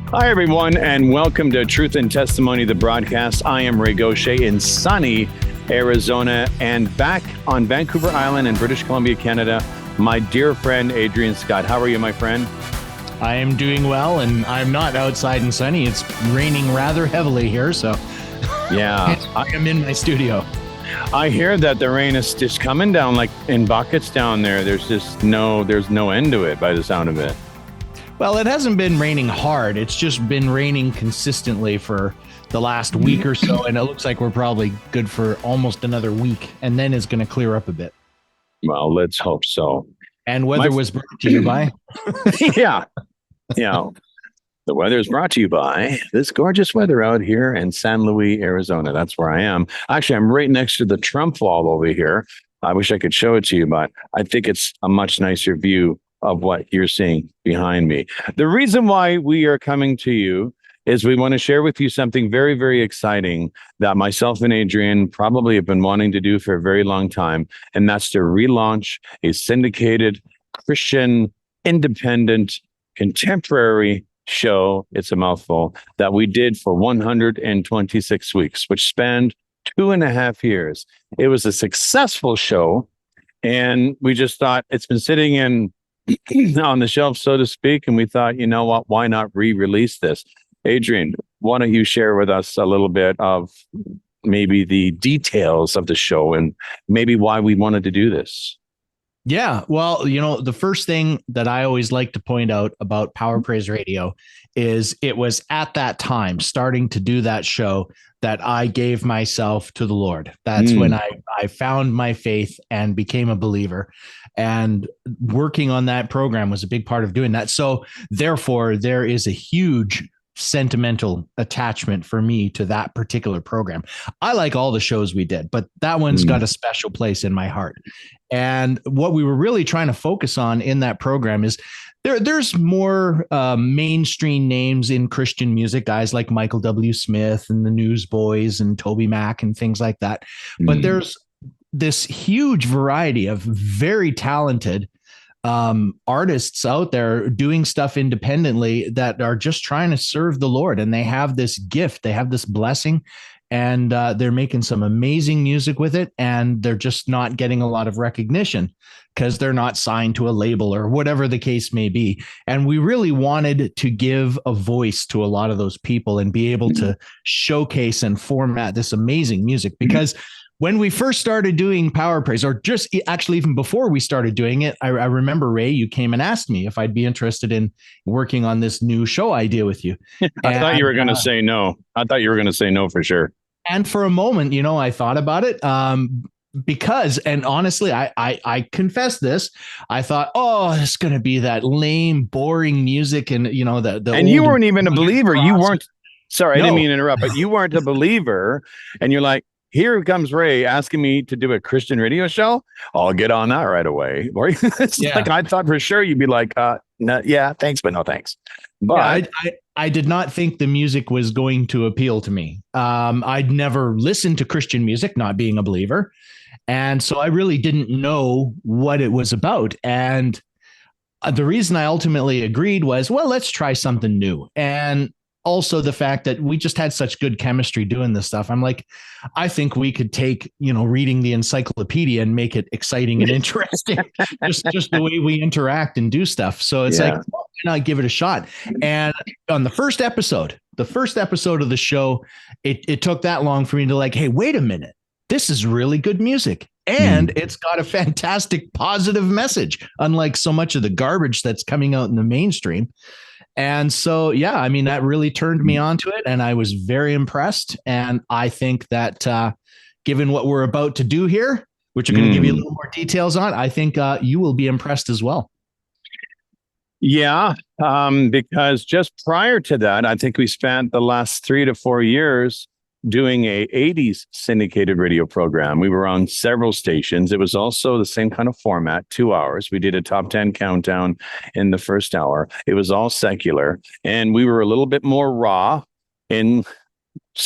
Hi, everyone, and welcome to Truth and Testimony, the broadcast. I am Gauthier in sunny Arizona, and back on Vancouver Island in British Columbia, Canada, my dear friend, Adrian Scott. How are you, my friend? I am doing well, and I'm not outside and sunny. It's raining rather heavily here, so yeah, I am in my studio. I hear that the rain is just coming down like in buckets down there. There's no end to it by the sound of it. Well, it hasn't been raining hard. It's just been raining consistently for the last week or so, and it looks like we're probably good for almost another week, and then it's going to clear up a bit. Well, let's hope so. And weather was brought to you by? Yeah. The weather is brought to you by this gorgeous weather out here in San Luis, Arizona. That's where I am. Actually, I'm right next to the Trump wall over here. I wish I could show it to you, but I think it's a much nicer view of what you're seeing behind me. The reason why we are coming to you is we want to share with you something very, very exciting that myself and Adrian probably have been wanting to do for a very long time, and that's to relaunch a syndicated Christian, independent, contemporary show. It's a mouthful that we did for 126 weeks, which spanned 2.5 years. It was a successful show, and we just thought it's been sitting on the shelf, so to speak, and we thought, you know what, why not re-release this? Adrian, why don't you share with us a little bit of maybe the details of the show and maybe why we wanted to do this? Yeah, well, the first thing that I always like to point out about Power Praise Radio is it was at that time, starting to do that show, that I gave myself to the Lord. That's when I found my faith and became a believer. And working on that program was a big part of doing that. So therefore, there is a huge sentimental attachment for me to that particular program. I like all the shows we did, but that one's got a special place in my heart. And what we were really trying to focus on in that program is there's more mainstream names in Christian music, guys like Michael W. Smith and the Newsboys and Toby Mac and things like that. But there's this huge variety of very talented artists out there doing stuff independently that are just trying to serve the Lord. And they have this gift, they have this blessing, and they're making some amazing music with it. And they're just not getting a lot of recognition because they're not signed to a label or whatever the case may be. And we really wanted to give a voice to a lot of those people and be able to showcase and format this amazing music, because when we first started doing Power Praise, or just actually even before we started doing it, I remember, Ray, you came and asked me if I'd be interested in working on this new show idea with you. I thought you were going to say no. I thought you were going to say no for sure. And for a moment, I thought about it because, and honestly, I confess this, I thought, oh, it's going to be that lame, boring music. And, and you weren't even a believer. Process. You weren't. Sorry, I didn't No. mean to interrupt, but you weren't a believer. And you're like, here comes Ray asking me to do a Christian radio show. I'll get on that right away. It's like, I thought for sure you'd be like, no, yeah, thanks, but no thanks. But I did not think the music was going to appeal to me. I'd never listened to Christian music, not being a believer. And so I really didn't know what it was about. And the reason I ultimately agreed was, well, let's try something new. And also the fact that we just had such good chemistry doing this stuff. I'm like, I think we could take, reading the encyclopedia and make it exciting and interesting, just the way we interact and do stuff. So it's like, well, why not give it a shot? And on the first episode of the show, it took that long for me to like, hey, wait a minute, this is really good music. And it's got a fantastic positive message, unlike so much of the garbage that's coming out in the mainstream. And so, that really turned me on to it, and I was very impressed. And I think that given what we're about to do here, which I'm going to give you a little more details on, I think you will be impressed as well. Yeah, because just prior to that, I think we spent the last 3 to 4 years doing a 80s syndicated radio program. We were on several stations. It was also the same kind of format, 2 hours. We did a top 10 countdown in the first hour. It was all secular. And we were a little bit more raw in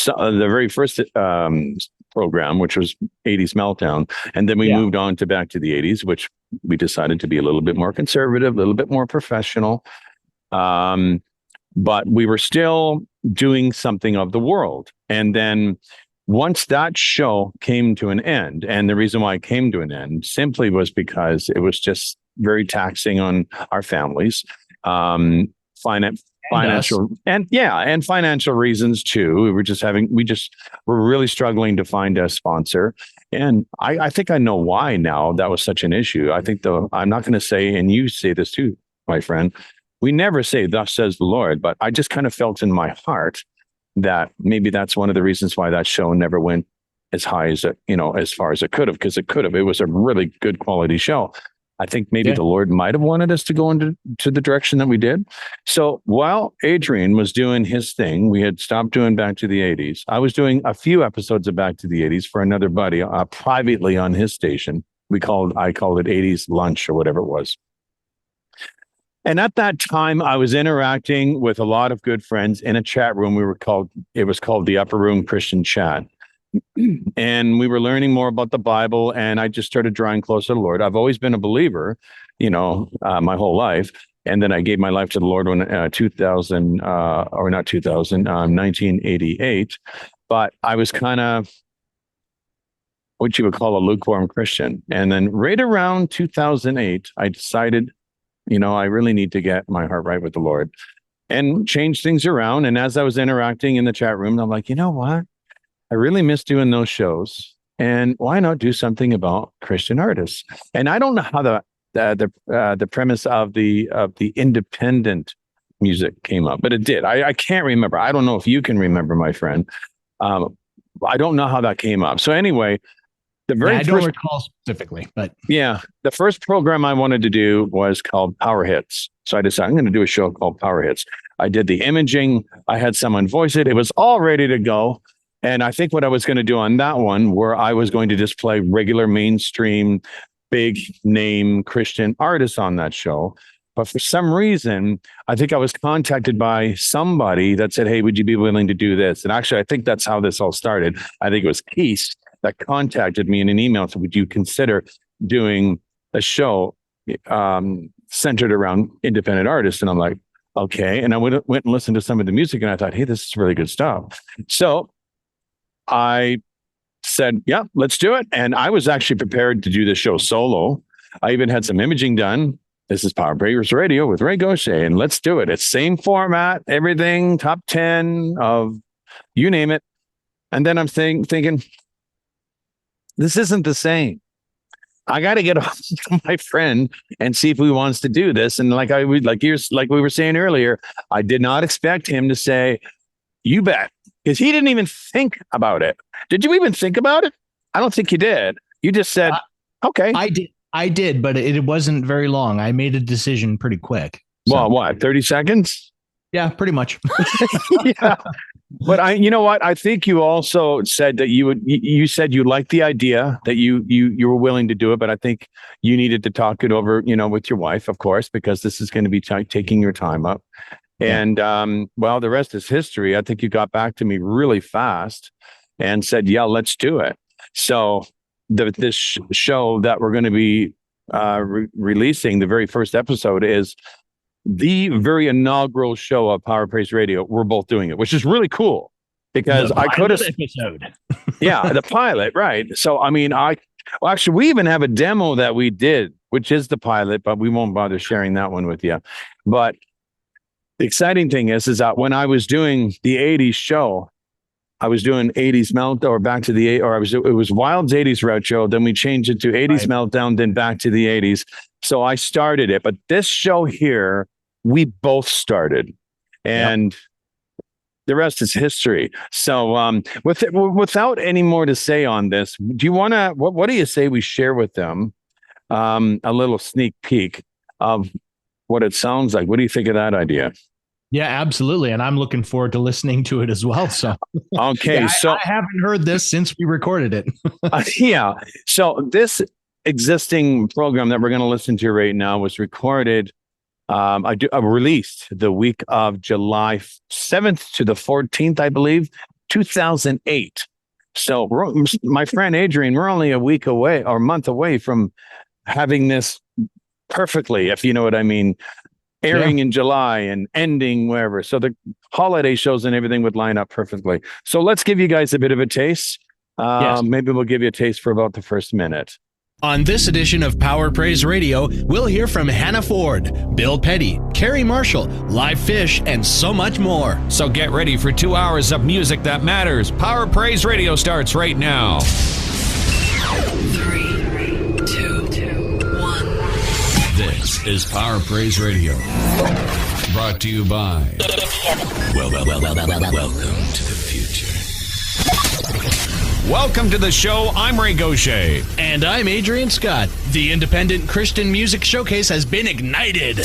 the very first program, which was 80s Meltdown. And then we moved on to back to the 80s, which we decided to be a little bit more conservative, a little bit more professional. but we were still doing something of the world. And then once that show came to an end, and the reason why it came to an end simply was because it was just very taxing on our families, financial and financial reasons too. We just were really struggling to find a sponsor. And I think I know why now that was such an issue. I think though, I'm not going to say, and you say this too, my friend, we never say thus says the Lord, but I just kind of felt in my heart that maybe that's one of the reasons why that show never went as high as as far as it could have, because it could have. It was a really good quality show. I think maybe the Lord might have wanted us to go into the direction that we did. So while Adrian was doing his thing, we had stopped doing Back to the 80s. I was doing a few episodes of Back to the 80s for another buddy privately on his station. I called it 80s Lunch or whatever it was. And at that time, I was interacting with a lot of good friends in a chat room. It was called the Upper Room Christian Chat. And we were learning more about the Bible, and I just started drawing closer to the Lord. I've always been a believer, my whole life. And then I gave my life to the Lord when 1988. But I was kind of what you would call a lukewarm Christian. And then right around 2008, I decided, I really need to get my heart right with the Lord and change things around. And as I was interacting in the chat room, I'm like, you know what? I really miss doing those shows. And why not do something about Christian artists? And I don't know how the premise of the independent music came up, but it did. I can't remember. I don't know if you can remember, my friend. I don't know how that came up. So anyway, I don't recall specifically, but yeah, the first program I wanted to do was called Power Hits. So I decided I'm going to do a show called Power Hits. I did the imaging. I had someone voice it. It was all ready to go. And I think what I was going to do on that one, where I was going to just play regular mainstream, big name Christian artists on that show. But for some reason, I think I was contacted by somebody that said, hey, would you be willing to do this? And actually, I think that's how this all started. I think it was Keith that contacted me in an email. So would you consider doing a show centered around independent artists? And I'm like, okay. And I went and listened to some of the music, and I thought, hey, this is really good stuff. So I said, yeah, let's do it. And I was actually prepared to do the show solo. I even had some imaging done. This is Power Praise Radio with Ray Gauthier, and let's do it. It's same format, everything, top 10 of you name it. And then I'm thinking, this isn't the same. I got to get off to my friend and see if he wants to do this. And like we were saying earlier, I did not expect him to say, you bet. Because he didn't even think about it. Did you even think about it? I don't think you did. You just said, okay. I did, but it wasn't very long. I made a decision pretty quick. So. Well, what, 30 seconds? Yeah, pretty much. Yeah. But you know what? I think you also said that you said you liked the idea, that you were willing to do it, but I think you needed to talk it over, with your wife, of course, because this is going to be taking your time up. And the rest is history. I think you got back to me really fast and said, yeah, let's do it. So this show that we're going to be releasing, the very first episode, is the very inaugural show of Power Praise Radio. We're both doing it, which is really cool because I could have episode. Yeah, the pilot. Right. So, I mean, actually, we even have a demo that we did, which is the pilot, but we won't bother sharing that one with you. But the exciting thing is that when I was doing the 80s show, I was doing 80s Meltdown or back to the, or it was Wild's 80s Route Show. Then we changed it to 80s Meltdown, then back to the 80s. So I started it. But this show here, we both started. And the rest is history. So without any more to say on this, do you want to, what do you say we share with them a little sneak peek of what it sounds like? What do you think of that idea? Yeah, absolutely. And I'm looking forward to listening to it as well. So, okay. So I haven't heard this since we recorded it. Yeah. So this existing program that we're going to listen to right now was recorded. I released the week of July 7th to the 14th, I believe, 2008. So my friend Adrian, we're only a week away or a month away from having this perfectly, if you know what I mean, airing in July and ending wherever. So the holiday shows and everything would line up perfectly. So let's give you guys a bit of a taste. Maybe we'll give you a taste for about the first minute. On this edition of Power Praise Radio, we'll hear from Hannah Ford, Bill Petty, Carrie Marshall, Live Fish, and so much more. So get ready for 2 hours of music that matters. Power Praise Radio starts right now. 3, 2, 1. This is Power Praise Radio. Brought to you by Welcome to the Future. Welcome to the show. I'm Ray Gauthier. And I'm Adrian Scott. The Independent Christian Music Showcase has been ignited.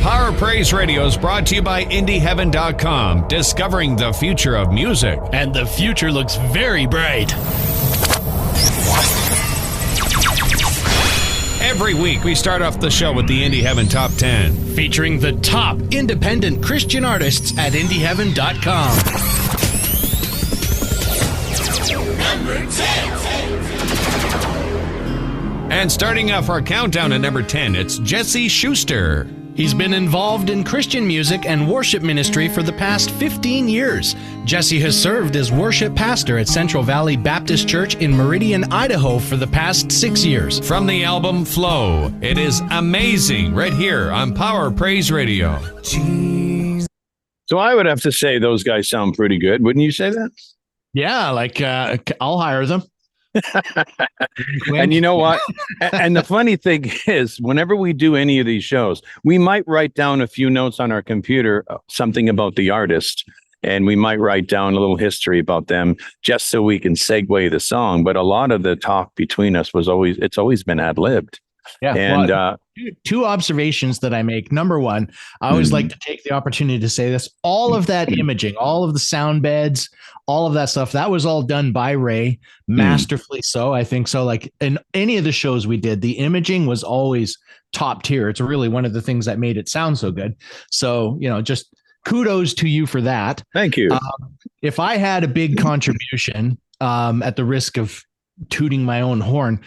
Power Praise Radio is brought to you by IndieHeaven.com, discovering the future of music. And the future looks very bright. Every week, we start off the show with the Indie Heaven Top 10. Featuring the top independent Christian artists at IndieHeaven.com. And starting off our countdown at number 10, it's Jesse Schuster. He's been involved in Christian music and worship ministry for the past 15 years. Jesse has served as worship pastor at Central Valley Baptist Church in Meridian, Idaho for the past 6 years. From the album Flow, it is amazing right here on Power Praise Radio. So I would have to say those guys sound pretty good. Wouldn't you say that? Yeah, like I'll hire them. And you know what? And the funny thing is, whenever we do any of these shows, we might write down a few notes on our computer, something about the artist, and we might write down a little history about them just so we can segue the song. But a lot of the talk between us it's always been ad-libbed. Yeah. And two observations that I make. Number one, I always like to take the opportunity to say this. All of that imaging, all of the sound beds, all of that stuff, that was all done by Ray, masterfully so. I think so. Like in any of the shows we did, the imaging was always top tier. It's really one of the things that made it sound so good. So, just kudos to you for that. Thank you. If I had a big contribution, at the risk of tooting my own horn,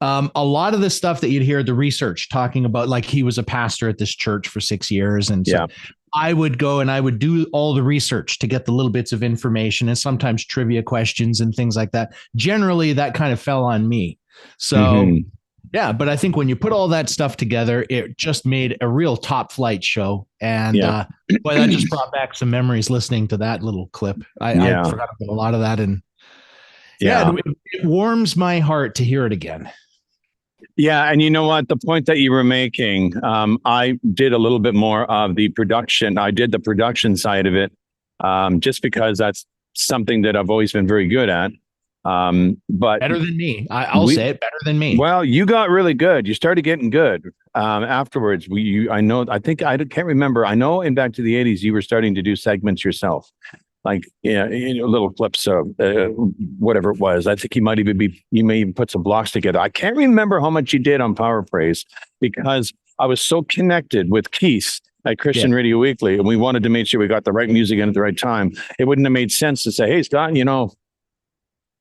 a lot of the stuff that you'd hear, the research talking about, like he was a pastor at this church for 6 years. And so I would go and I would do all the research to get the little bits of information and sometimes trivia questions and things like that. Generally, that kind of fell on me. So, but I think when you put all that stuff together, it just made a real top flight show. And boy, that just brought back some memories listening to that little clip. I forgot about a lot of that. And it warms my heart to hear it again. Yeah. And you know what? The point that you were making, I did a little bit more of the production. I did the production side of it just because that's something that I've always been very good at. But better than me. I'll say it, better than me. Well, you got really good. You started getting good afterwards. I can't remember. I know in back to the 80s, you were starting to do segments yourself. Like, little clips of whatever it was. I think you may even put some blocks together. I can't remember how much you did on Power Praise because I was so connected with Keith at Christian Radio Weekly, and we wanted to make sure we got the right music in at the right time. It wouldn't have made sense to say, "Hey, Scott,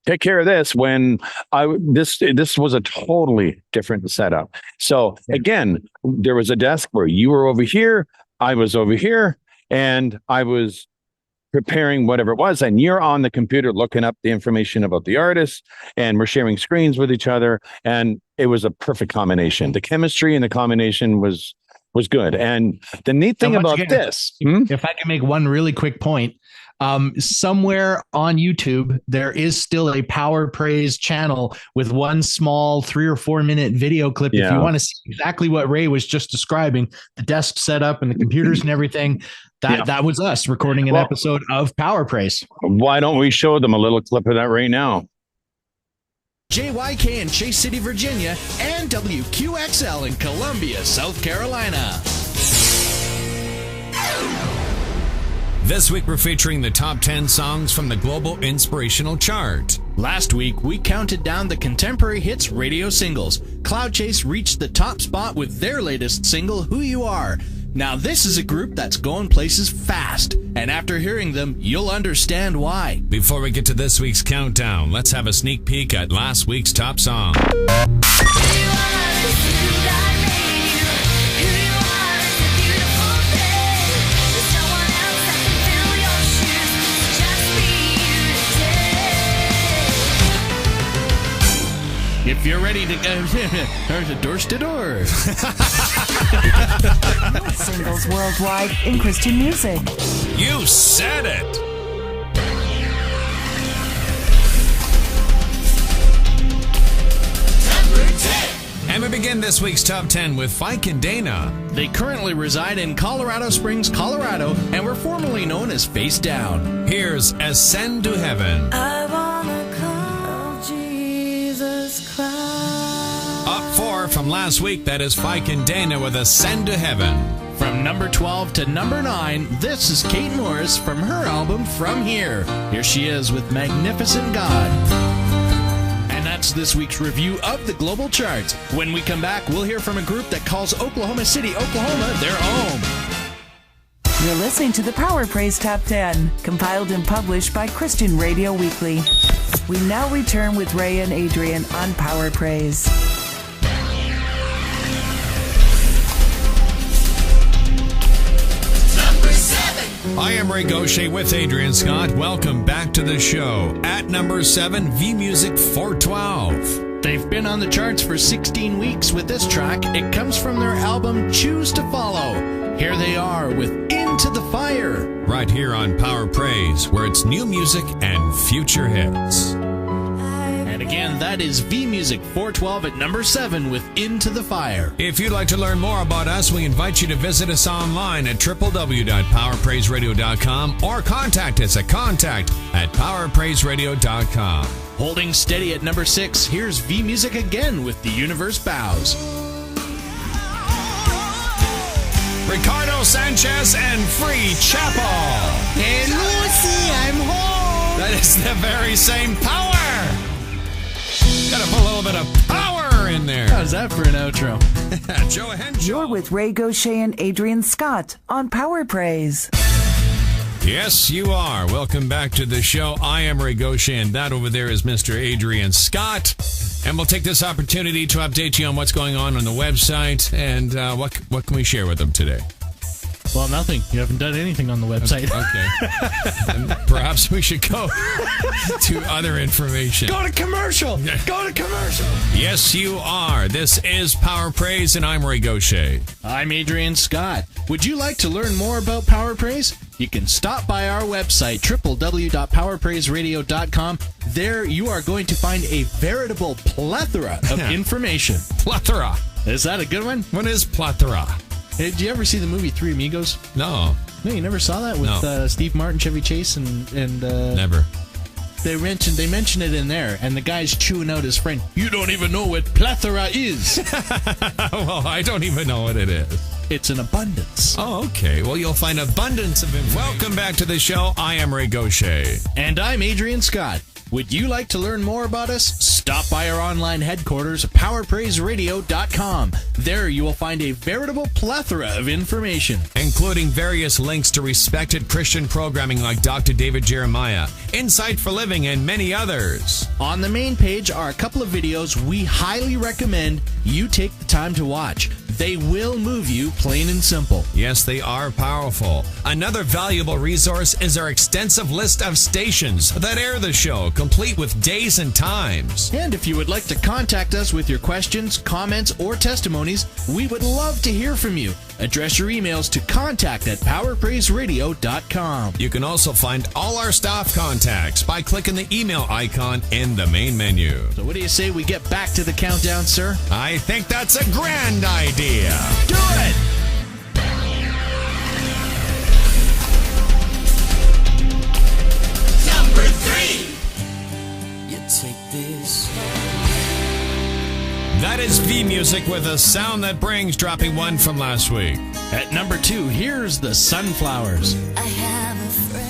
take care of this," when this was a totally different setup. So again, there was a desk where you were over here, I was over here, and I was preparing whatever it was, and you're on the computer looking up the information about the artist, and we're sharing screens with each other, and it was a perfect combination. The chemistry and the combination was good. And the neat thing about this, if I can make one really quick point, somewhere on YouTube, there is still a Power Praise channel with one small 3 or 4 minute video clip. If you want to see exactly what Ray was just describing, the desk setup and the computers and everything, that was us recording an episode of Power Praise. Why don't we show them a little clip of that right now? JYK in Chase City, Virginia, and WQXL in Columbia, South Carolina. This week we're featuring the top 10 songs from the Global Inspirational Chart. Last week we counted down the contemporary hits radio singles. Cloud Chase reached the top spot with their latest single, Who You Are. Now this is a group that's going places fast, and after hearing them, you'll understand why. Before we get to this week's countdown, let's have a sneak peek at last week's top song. you're ready to go doors to door. Singles worldwide in Christian music. You said it. And we begin this week's Top 10 with Fike and Dana. They currently reside in Colorado Springs, Colorado, and were formerly known as Face Down. Here's Ascend to Heaven. I wanna call Jesus Christ. Up 4 from last week, that is Fike and Dana with Ascend to Heaven. From number 12 to number 9, this is Kate Morris from her album From Here. Here she is with Magnificent God. And that's this week's review of the global charts. When we come back, we'll hear from a group that calls Oklahoma City, Oklahoma, their home. You're listening to the Power Praise Top 10, compiled and published by Christian Radio Weekly. We now return with Ray and Adrian on Power Praise. I am Ray Gauthier with Adrian Scott. Welcome back to the show. At number 7, V-Music 412. They've been on the charts for 16 weeks with this track. It comes from their album Choose to Follow. Here they are with Into the Fire. Right here on Power Praise, where it's new music and future hits. And again, that is V-Music 412 at number 7 with Into the Fire. If you'd like to learn more about us, we invite you to visit us online at www.powerpraiseradio.com or contact us at contact@powerpraiseradio.com. Holding steady at number 6, here's V-Music again with The Universe Bows. Ricardo Sanchez and Free Chapel. Hey, Lucy, I'm home. That is the very same power. Gotta put a little bit of power in there. How's that for an outro? Joe Henshaw. You're with Ray Gauthier and Adrian Scott on Power Praise. Yes, you are. Welcome back to the show. I am Ray Gauthier, and that over there is Mr. Adrian Scott. And we'll take this opportunity to update you on what's going on the website and what can we share with them today. Well, nothing. You haven't done anything on the website. Okay. And perhaps we should go to other information. Go to commercial. Go to commercial. Yes, you are. This is Power Praise, and I'm Ray Gauthier. I'm Adrian Scott. Would you like to learn more about Power Praise? You can stop by our website, www.powerpraiseradio.com. There you are going to find a veritable plethora of information. Plethora. Is that a good one? What is plethora? Hey, did you ever see the movie Three Amigos? No. No, you never saw that with Steve Martin, Chevy Chase, and Never. They mention it in there, and the guy's chewing out his friend. You don't even know what plethora is. Well, I don't even know what it is. It's an abundance. Oh, okay. Well, you'll find abundance of information. Welcome back to the show. I am Ray Gauthier. And I'm Adrian Scott. Would you like to learn more about us? Stop by our online headquarters, powerpraiseradio.com. There you will find a veritable plethora of information, including various links to respected Christian programming like Dr. David Jeremiah, Insight for Living, and many others. On the main page are a couple of videos we highly recommend you take the time to watch. They will move you, plain and simple. Yes, they are powerful. Another valuable resource is our extensive list of stations that air the show, complete with days and times. And if you would like to contact us with your questions, comments, or testimonies, we would love to hear from you. Address your emails to contact@powerpraiseradio.com. You can also find all our staff contacts by clicking the email icon in the main menu. So what do you say we get back to the countdown, sir? I think that's a grand idea. Do it! Number 3. You take this. That is V-Music with a sound that brings, dropping one from last week. At number 2, here's the Sunflowers. I have a friend.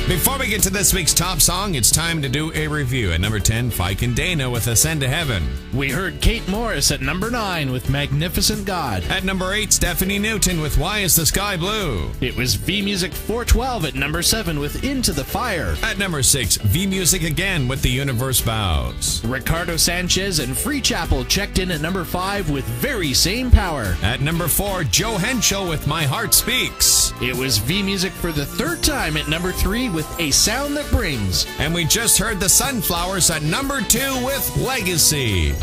Before we get to this week's top song, it's time to do a review. At number 10, Fike and Dana with Ascend to Heaven. We heard Kate Morris at number 9 with Magnificent God. At number 8, Stephanie Newton with Why Is the Sky Blue? It was V-Music 412 at number 7 with Into the Fire. At number 6, V-Music again with The Universe Bows. Ricardo Sanchez and Free Chapel checked in at number 5 with Very Same Power. At number 4, Joe Henshaw with My Heart Speaks. It was V-Music for the third time at number 3 with A Sound That Brings. And we just heard the Sunflowers at number 2 with Legacy.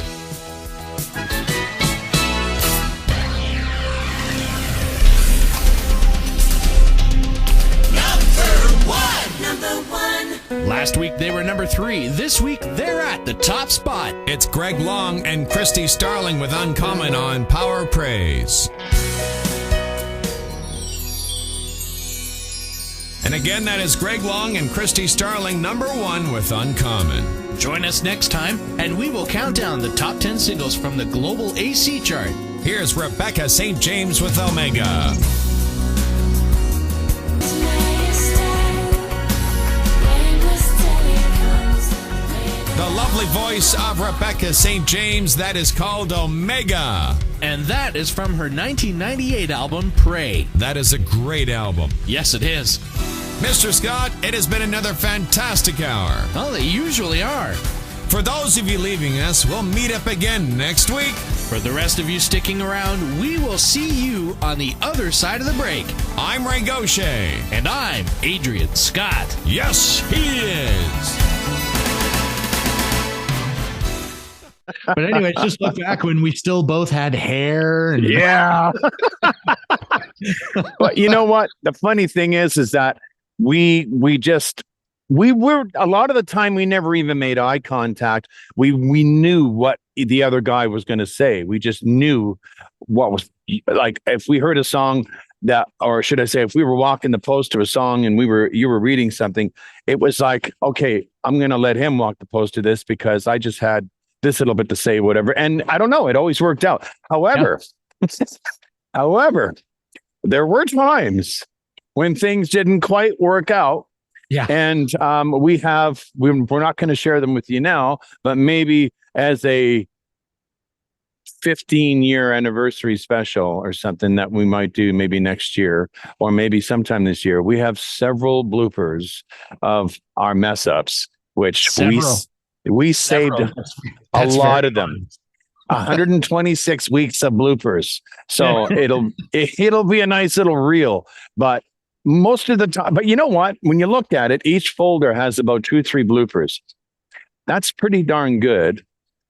Number one. Last week they were number 3. This week they're at the top spot. It's Greg Long and Christy Starling with Uncommon on Power Praise. And again, that is Greg Long and Christy Starling, number 1 with Uncommon. Join us next time, and we will count down the top 10 singles from the global AC chart. Here's Rebecca St. James with Omega. The lovely voice of Rebecca St. James, that is called Omega. And that is from her 1998 album, Pray. That is a great album. Yes, it is. Mr. Scott, it has been another fantastic hour. Well, they usually are. For those of you leaving us, we'll meet up again next week. For the rest of you sticking around, we will see you on the other side of the break. I'm Ray Gauthier. And I'm Adrian Scott. Yes, he is. But anyway, just look back when we still both had hair. And Yeah. But you know what? The funny thing is that we were a lot of the time we never even made eye contact. We knew what the other guy was going to say. We just knew what was like. If we heard a song that, or should I say, if we were walking the post to a song and you were reading something, it was like, okay, I'm going to let him walk the post to this because I just had this little bit to say, whatever. And I don't know, it always worked out. However, there were times when things didn't quite work out. Yeah. And we're not going to share them with you now, but maybe as a 15-year anniversary special or something that we might do maybe next year or maybe sometime this year, we have several bloopers of our mess ups, which we saved a lot of them. 126 weeks of bloopers. So it'll be a nice little reel, but most of the time, but you know what? When you look at it, each folder has about 2 or 3 bloopers. That's pretty darn good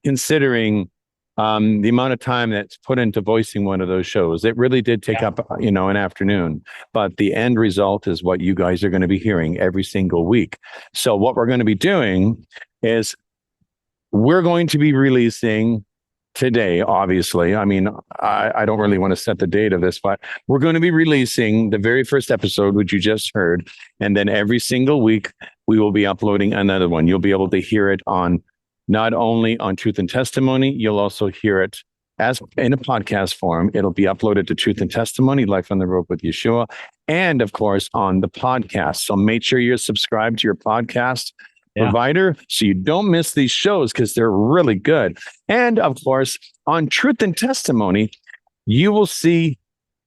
considering the amount of time that's put into voicing one of those shows. It really did take up, an afternoon, but the end result is what you guys are going to be hearing every single week. So what we're going to be doing is we're going to be releasing today, obviously. I mean, I don't really want to set the date of this, but we're going to be releasing the very first episode, which you just heard. And then every single week, we will be uploading another one. You'll be able to hear it on not only on Truth and Testimony, you'll also hear it as in a podcast form. It'll be uploaded to Truth and Testimony, Life on the Road with Yeshua, and of course on the podcast. So make sure you're subscribed to your podcast provider so you don't miss these shows because they're really good. And of course, on Truth and Testimony, you will see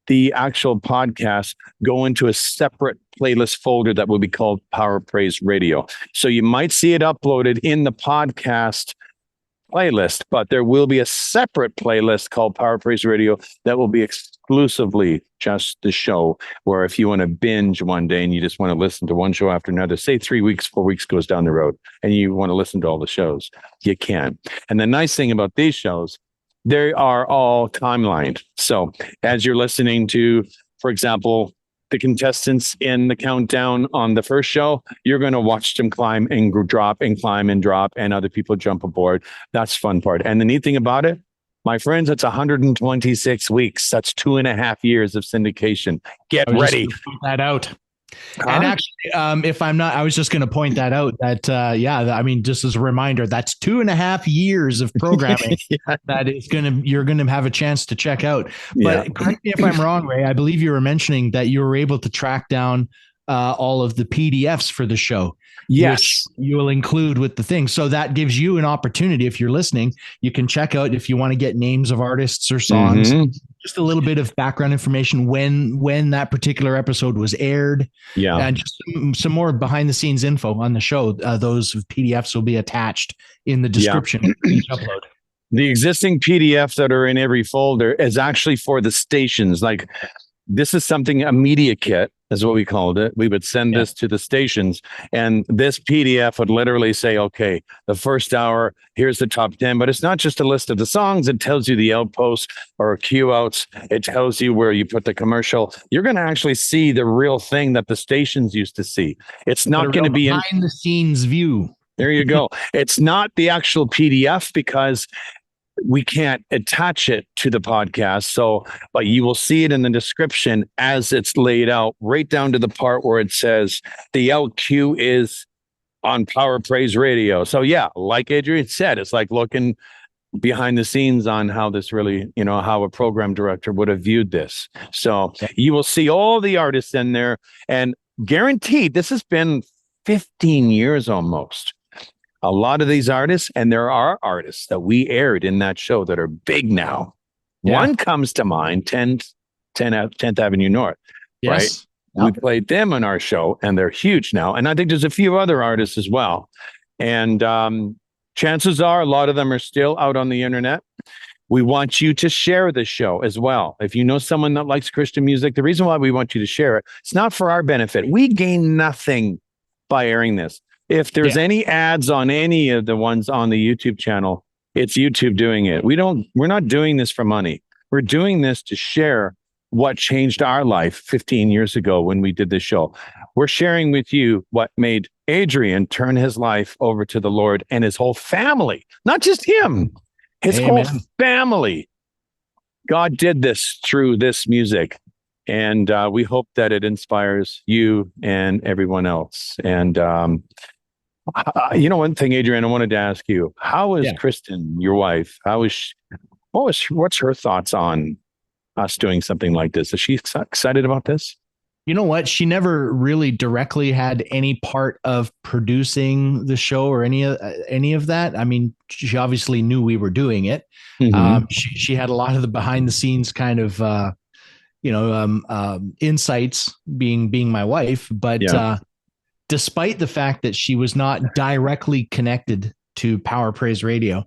the actual podcast go into a separate playlist folder that will be called Power Praise Radio. So you might see it uploaded in the podcast playlist, but there will be a separate playlist called Power Praise Radio that will be exclusively just the show, where if you want to binge one day and you just want to listen to one show after another, say 3 weeks, 4 weeks goes down the road and you want to listen to all the shows, you can. And the nice thing about these shows, they are all timelined. So as you're listening to, for example, the contestants in the countdown on the first show, you're going to watch them climb and drop and climb and drop, and other people jump aboard. That's fun part. And the neat thing about it, my friends, it's 126 weeks. That's 2.5 years of syndication. Get ready. Point that out. And actually, if I'm not, I was just going to point that out that, I mean, just as a reminder, that's 2.5 years of programming that is you're going to have a chance to check out. But correct me if I'm wrong, Ray, I believe you were mentioning that you were able to track down all of the PDFs for the show. Yes, you will include with the thing. So that gives you an opportunity. If you're listening, you can check out if you want to get names of artists or songs, just a little bit of background information when that particular episode was aired. Yeah. And just some more behind the scenes info on the show. Those PDFs will be attached in the description of each upload. The existing PDFs that are in every folder is actually for the stations. Like, this is something, a media kit is what we called it. We would send this to the stations, and this PDF would literally say, okay, the first hour, here's the top 10, but it's not just a list of the songs. It tells you the outposts or cue outs. It tells you where you put the commercial. You're going to actually see the real thing that the stations used to see. It's not going to be behind the scenes view. There you go. It's not the actual PDF because we can't attach it to the podcast. So, but you will see it in the description as it's laid out, right down to the part where it says the out cue is on Power Praise Radio. So yeah, like Adrian said, it's like looking behind the scenes on how this really, how a program director would have viewed this. So you will see all the artists in there, and guaranteed, this has been 15 years almost. A lot of these artists, and there are artists that we aired in that show that are big now. Yeah. One comes to mind, 10th Avenue North, right? Yep. We played them on our show, and they're huge now. And I think there's a few other artists as well. And chances are a lot of them are still out on the internet. We want you to share the show as well. If you know someone that likes Christian music, the reason why we want you to share it, it's not for our benefit. We gain nothing by airing this. If there's any ads on any of the ones on the YouTube channel, it's YouTube doing it. We're not doing this for money. We're doing this to share what changed our life 15 years ago when we did this show. We're sharing with you what made Adrian turn his life over to the Lord and his whole family, not just him, his whole family. God did this through this music. And we hope that it inspires you and everyone else. And, one thing, Adrian, I wanted to ask you, how is Kristen, your wife, what's her thoughts on us doing something like this? Is she excited about this? You know what? She never really directly had any part of producing the show or any of that. I mean, she obviously knew we were doing it. Mm-hmm. She had a lot of the behind the scenes kind of, insights being my wife, but despite the fact that she was not directly connected to Power Praise Radio,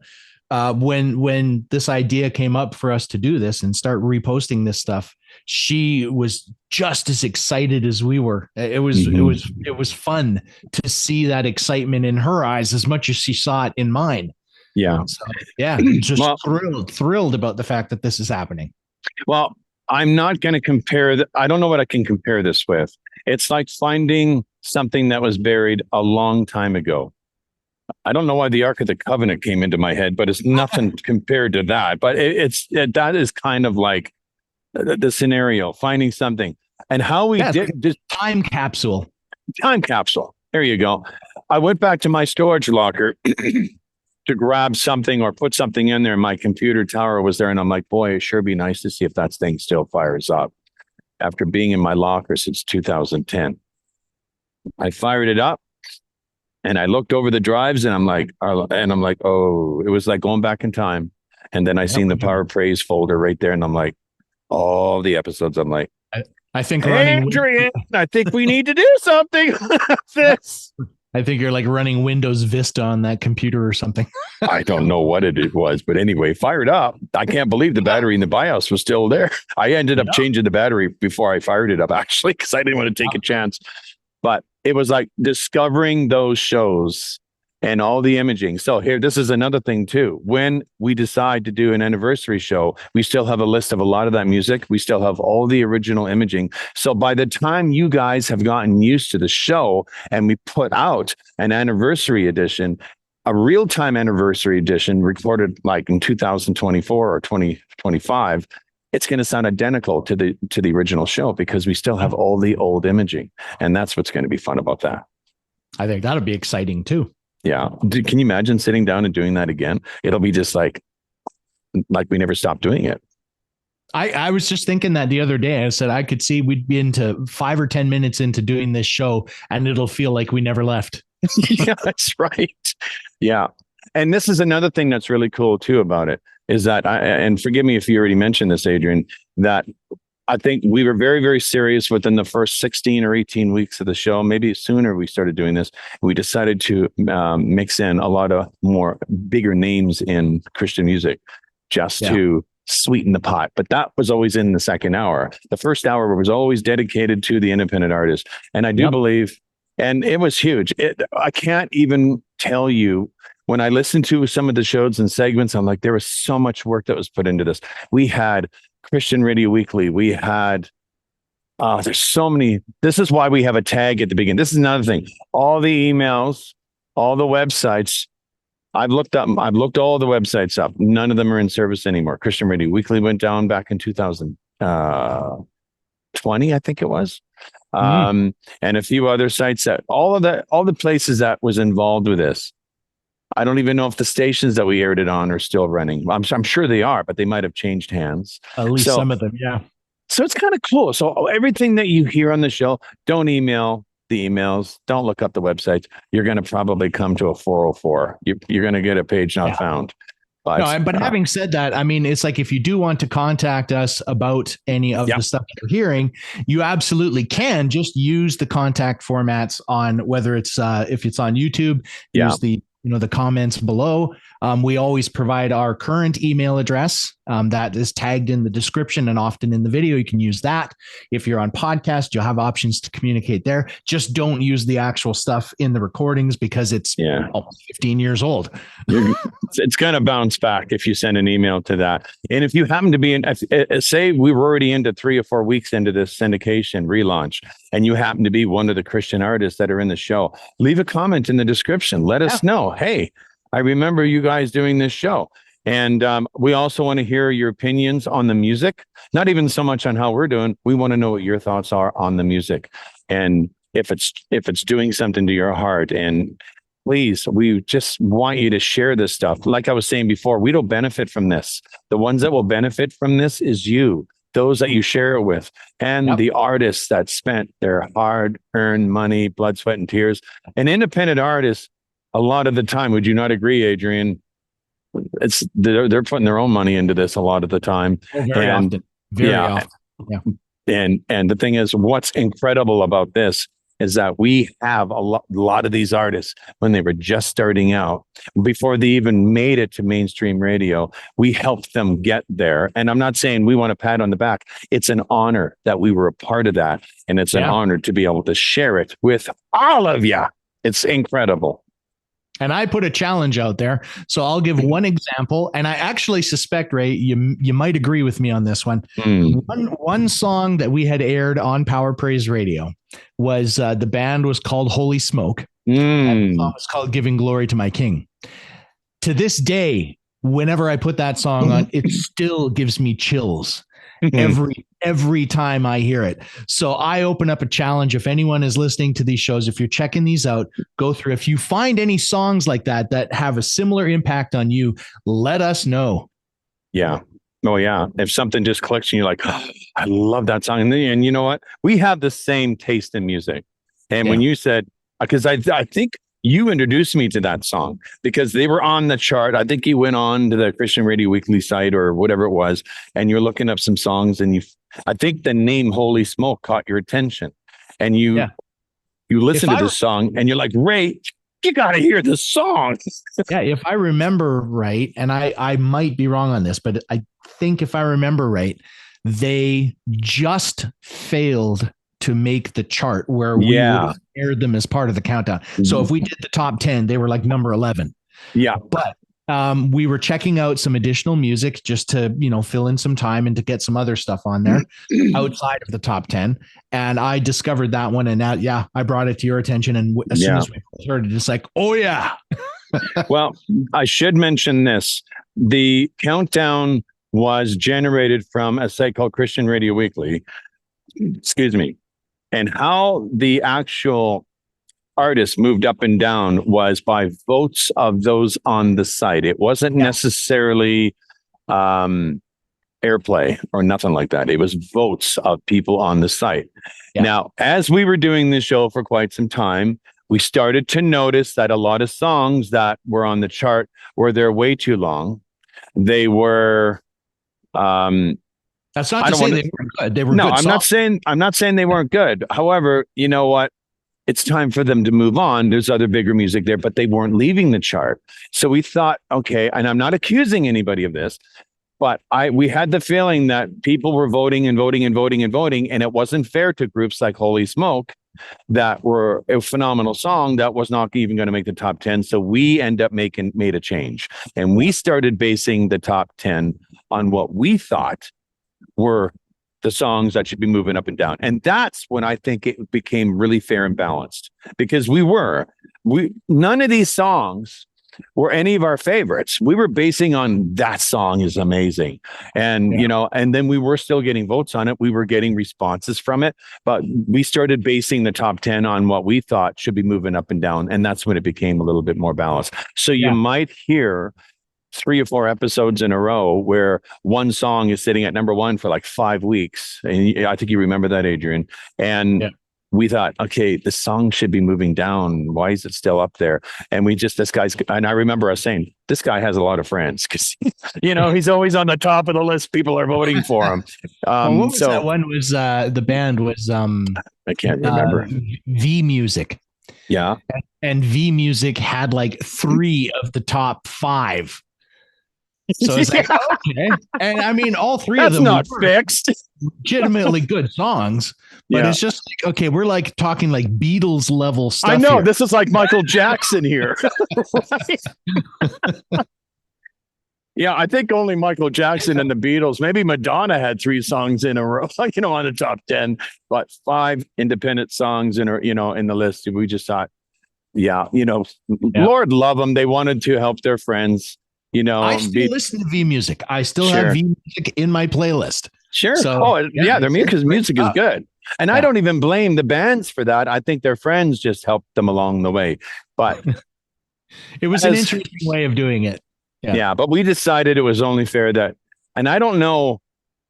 when this idea came up for us to do this and start reposting this stuff, she was just as excited as we were. It was fun to see that excitement in her eyes as much as she saw it in mine. Yeah. So, just thrilled about the fact that this is happening. Well, I'm not going to compare. I don't know what I can compare this with. It's like finding something that was buried a long time ago. I don't know why the Ark of the Covenant came into my head, but it's nothing compared to that. But that is kind of like the scenario, finding something. And how we did this time capsule. There you go. I went back to my storage locker to grab something or put something in there. My computer tower was there. And I'm like, boy, it sure be nice to see if that thing still fires up after being in my locker since 2010. I fired it up and I looked over the drives and I'm like, oh, it was like going back in time. And then I seen the Power Praise folder right there. And I'm like, all the episodes. I'm like, I think Adrian, I think we need to do something with this. I think you're like running Windows Vista on that computer or something. I don't know what it was, but anyway, fired up. I can't believe the battery in the BIOS was still there. I ended up changing the battery before I fired it up, actually, because I didn't want to take a chance. But it was like discovering those shows and all the imaging. So here, this is another thing too. When we decide to do an anniversary show, we still have a list of a lot of that music. We still have all the original imaging. So by the time you guys have gotten used to the show and we put out an anniversary edition, a real-time anniversary edition recorded like in 2024 or 2025, it's going to sound identical to the original show because we still have all the old imaging. And that's what's going to be fun about that. I think that'll be exciting too. Yeah. Can you imagine sitting down and doing that again? It'll be just like we never stopped doing it. I was just thinking that the other day. I said I could see we'd be into 5 or 10 minutes into doing this show and it'll feel like we never left. Yeah, that's right. Yeah. And this is another thing that's really cool too about it is that, and forgive me if you already mentioned this, Adrian, that I think we were very, very serious within the first 16 or 18 weeks of the show. Maybe sooner we started doing this. We decided to mix in a lot of more bigger names in Christian music just to sweeten the pot, but that was always in the second hour. The first hour was always dedicated to the independent artist. And I do believe, and it was huge. I can't even tell you, when I listened to some of the shows and segments, I'm like, there was so much work that was put into this. We had Christian Radio Weekly. We had, there's so many. This is why we have a tag at the beginning. This is another thing. All the emails, all the websites, I've looked all the websites up. None of them are in service anymore. Christian Radio Weekly went down back in 2020, I think it was. And a few other sites that all the places that was involved with this. I don't even know if the stations that we aired it on are still running. I'm sure they are, but they might have changed hands. At least some of them, yeah. So it's kind of cool. So everything that you hear on the show, don't email the emails. Don't look up the websites. You're going to probably come to a 404. You're going to get a page not found. But having said that, I mean, it's like if you do want to contact us about any of the stuff you're hearing, you absolutely can. Just use the contact formats on whether it's if it's on YouTube, use the the comments below. We always provide our current email address that is tagged in the description and often in the video. You can use that. If you're on podcast, you'll have options to communicate there. Just don't use the actual stuff in the recordings because it's almost 15 years old. It's going to bounce back if you send an email to that. And if you happen to be in, say we were already into 3 or 4 weeks into this syndication relaunch, and you happen to be one of the Christian artists that are in the show, leave a comment in the description. Let us know. Hey, I remember you guys doing this show. And we also want to hear your opinions on the music, not even so much on how we're doing. We want to know what your thoughts are on the music. And if it's doing something to your heart. And please, we just want you to share this stuff. Like I was saying before, we don't benefit from this. The ones that will benefit from this is you, those that you share it with, and the artists that spent their hard-earned money, blood, sweat, and tears. An independent artist, a lot of the time, would you not agree, Adrian? They're putting their own money into this a lot of the time. Very often. Very often. Yeah. And the thing is, what's incredible about this is that we have a lot of these artists when they were just starting out, before they even made it to mainstream radio. We helped them get there. And I'm not saying we want a pat on the back. It's an honor that we were a part of that. And it's an honor to be able to share it with all of you. It's incredible. And I put a challenge out there. So I'll give one example. And I actually suspect, Ray, you might agree with me on this one. One song that we had aired on Power Praise Radio was the band was called Holy Smoke. And the song was called Giving Glory to My King. To this day, whenever I put that song on, it still gives me chills. Every time I hear it. So I open up a challenge. If anyone is listening to these shows, if you're checking these out, go through. If you find any songs like that have a similar impact on you, let us know. Yeah. Oh yeah. If something just clicks and you're like, oh, I love that song. And you know what? We have the same taste in music. And when you said, because I think you introduced me to that song because they were on the chart. I think you went on to the Christian Radio Weekly site or whatever it was, and you're looking up some songs, and I think the name Holy Smoke caught your attention, and you listen to this song, and you're like, Ray, you got to hear this song. If I remember right, and I might be wrong on this, but I think if I remember right, they just failed to make the chart where we would have aired them as part of the countdown. So if we did the top 10, they were like number 11. Yeah. But we were checking out some additional music just to, fill in some time and to get some other stuff on there outside of the top 10. And I discovered that one. And now, I brought it to your attention. And as soon as we heard it, it's like, oh yeah. Well, I should mention this. The countdown was generated from a site called Christian Radio Weekly. Excuse me. And how the actual artists moved up and down was by votes of those on the site. It wasn't necessarily airplay or nothing like that. It was votes of people on the site. Now, as we were doing this show for quite some time, we started to notice that a lot of songs that were on the chart they're way too long. They were that's not to say they weren't good. They were no, good I'm not saying they weren't good. However, you know what? It's time for them to move on. There's other bigger music there, but they weren't leaving the chart. So we thought, okay, and I'm not accusing anybody of this. But we had the feeling that people were voting and voting and voting and voting, and it wasn't fair to groups like Holy Smoke that were a phenomenal song that was not even going to make the top 10. So we made a change, and we started basing the top 10 on what we thought were the songs that should be moving up and down. And that's when I think it became really fair and balanced, because none of these songs were any of our favorites. We were basing on that song is amazing. And, and then we were still getting votes on it. We were getting responses from it, but we started basing the top 10 on what we thought should be moving up and down. And that's when it became a little bit more balanced. So you might hear 3 or 4 episodes in a row where one song is sitting at number 1 for like 5 weeks. And I think you remember that, Adrian. And we thought, okay, the song should be moving down. Why is it still up there? And and I remember us saying, this guy has a lot of friends, because, he's always on the top of the list. People are voting for him. What was that one? Was the band was I can't remember. V Music. Yeah. And V Music had like 3 of the top 5. So it's like, okay. And I mean, all 3 of them not fixed. Legitimately good songs, but it's just like, okay, we're like talking like Beatles level stuff. I know here. This is like Michael Jackson here. Yeah, I think only Michael Jackson and the Beatles, maybe Madonna had 3 songs in a row, on the top 10, but 5 independent songs in the list. We just thought, Lord love them. They wanted to help their friends. I still listen to V Music. I still have V Music in my playlist. Sure. So, their music is good. And I don't even blame the bands for that. I think their friends just helped them along the way. But it was an interesting way of doing it. Yeah, but we decided it was only fair that, and I don't know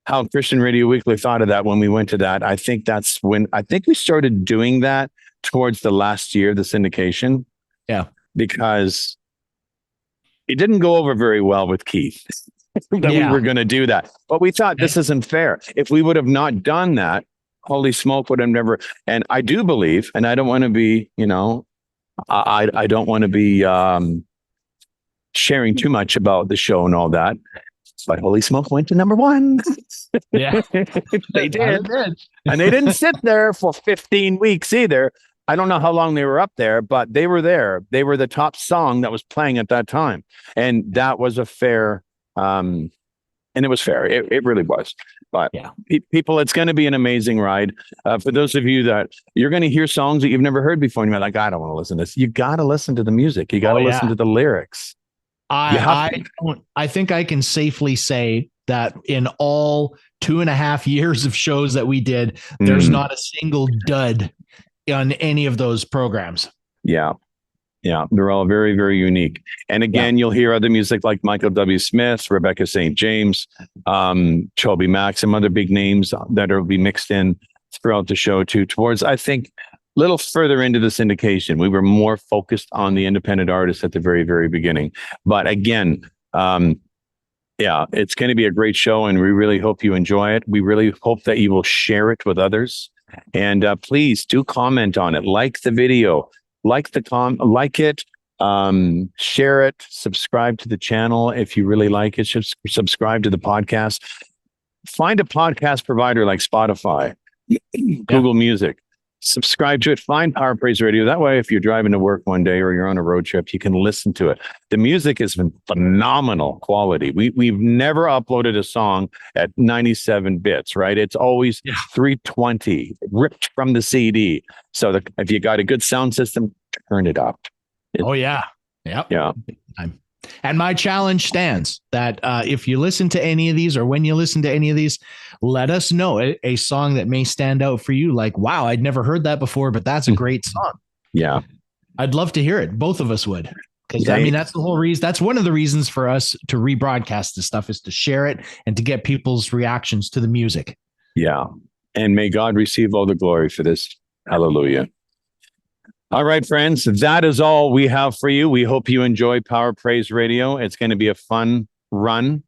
how Christian Radio Weekly thought of that when we went to that. I think that's when we started doing that towards the last year, the syndication. Yeah. Because it didn't go over very well with Keith that we were going to do that. But we thought this isn't fair. If we would have not done that, Holy Smoke would have never. And I do believe, and I don't want to be, I don't want to be sharing too much about the show and all that. But Holy Smoke went to number 1. Yeah, they did. And they didn't sit there for 15 weeks either. I don't know how long they were up there, but they were there. They were the top song that was playing at that time. And that was a fair, and it was fair. It really was. But people, it's going to be an amazing ride. For those of you that you're going to hear songs that you've never heard before, and you're like, I don't want to listen to this. You got to listen to the music. You got to listen to the lyrics. I think I can safely say that in all 2.5 years of shows that we did, there's not a single dud on any of those programs. Yeah. They're all very, very unique. And again, you'll hear other music like Michael W. Smith, Rebecca St. James, Choby Mack, some other big names that will be mixed in throughout the show too, towards, I think, a little further into the syndication. We were more focused on the independent artists at the very, very beginning. But again, it's going to be a great show, and we really hope you enjoy it. We really hope that you will share it with others. And please do comment on it, like the video, like it, share it, subscribe to the channel if you really like it. Subscribe to the podcast. Find a podcast provider like Spotify, Google Music. Subscribe to it. Find Power Praise Radio. That way, if you're driving to work one day or you're on a road trip, you can listen to it. The music has been phenomenal quality. We've never uploaded a song at 97 bits, right? It's always 320 ripped from the CD. So if you got a good sound system, turn it up. Yeah. And my challenge stands that if you listen to any of these, or when you listen to any of these, let us know a song that may stand out for you. Like, wow, I'd never heard that before, but that's a great song. Yeah. I'd love to hear it. Both of us would. Because I mean, that's the whole reason. That's one of the reasons for us to rebroadcast this stuff, is to share it and to get people's reactions to the music. Yeah. And may God receive all the glory for this. Hallelujah. All right, friends, that is all we have for you. We hope you enjoy Power Praise Radio. It's going to be a fun run.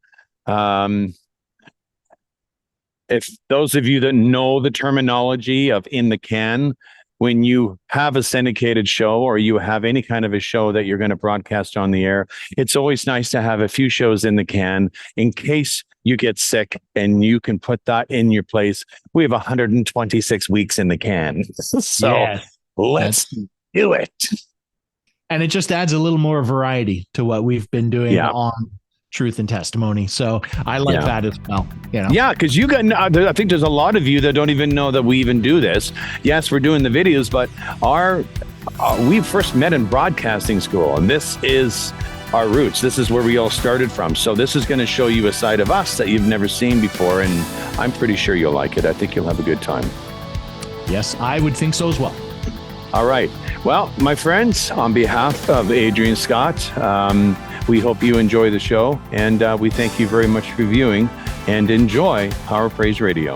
If those of you that know the terminology of in the can, when you have a syndicated show or you have any kind of a show that you're going to broadcast on the air, it's always nice to have a few shows in the can in case you get sick and you can put that in your place. We have 126 weeks in the can. So Yes. let's do it. And it just adds a little more variety to what we've been doing Yeah. on Truth and Testimony. So I like Yeah. that as well. You know? Yeah, because you got, I think there's a lot of you that don't even know that we even do this. Yes, we're doing the videos, but we first met in broadcasting school, and this is our roots. This is where we all started from. So this is going to show you a side of us that you've never seen before, and I'm pretty sure you'll like it. I think you'll have a good time. Yes, I would think so as well. All right. Well, my friends, on behalf of Adrian Scott, we hope you enjoy the show, and we thank you very much for viewing, and enjoy Power Praise Radio.